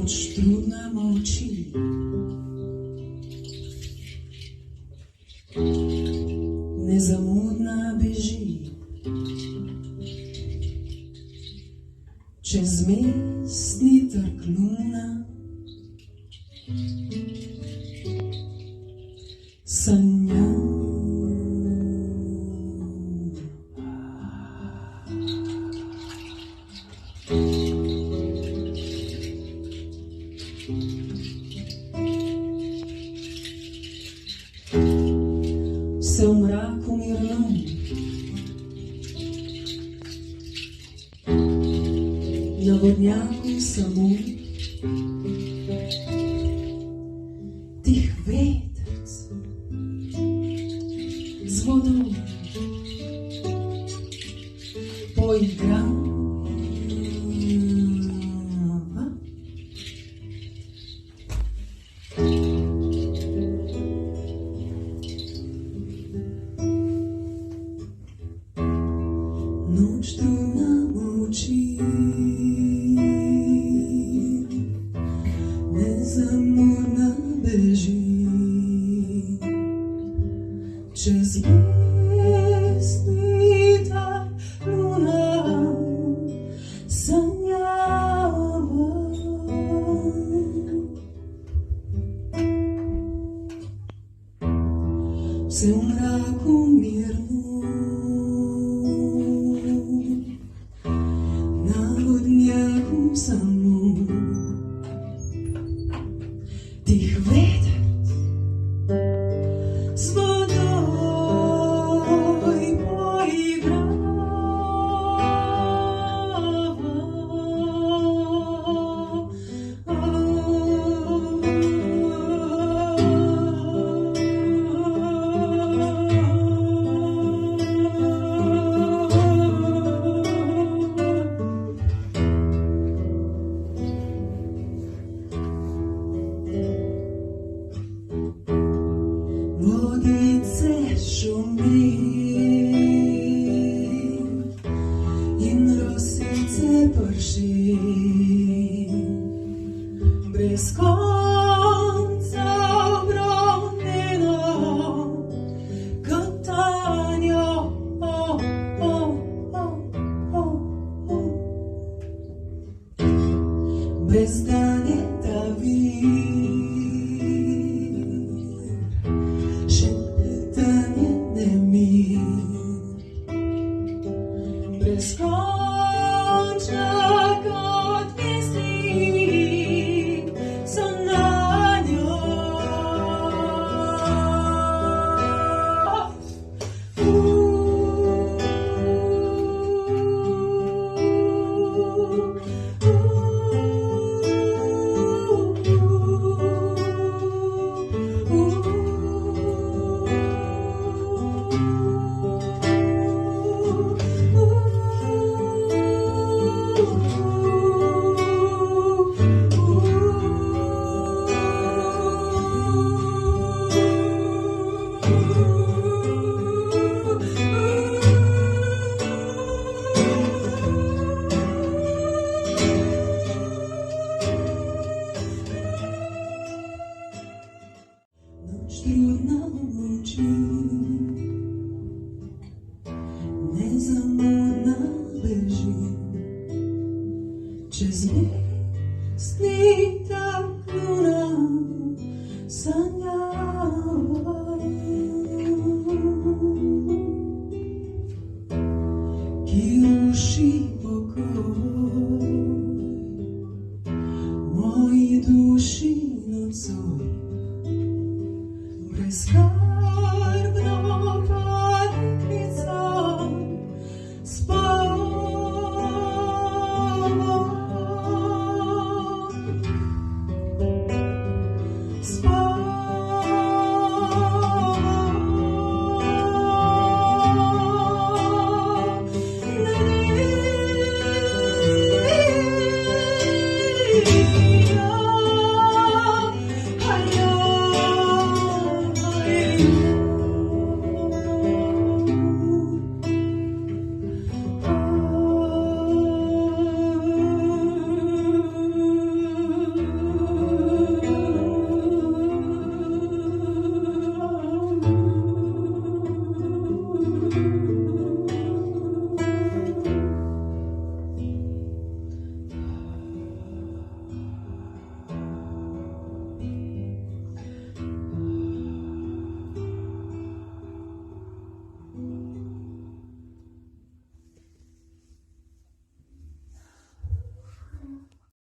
Noč trudna molči, nezamudna beži, čez mestni trg luna sanja. Vse v mraku mirno, na vodnjaku samo tih vetrc z vodom poigram. Noč trudna molči, nezamudna beži, čez mestni trg luna sanjava. Vse v mraku mirno, samo tih vetrc z vodoj vodice šumi in rosice prši, brez konca obronjeno katanjo. Brez danje ta vir, brezkončna kot misli so nanjo. Trudna molči, nezamudna beži, čez mestni trg luna sanja.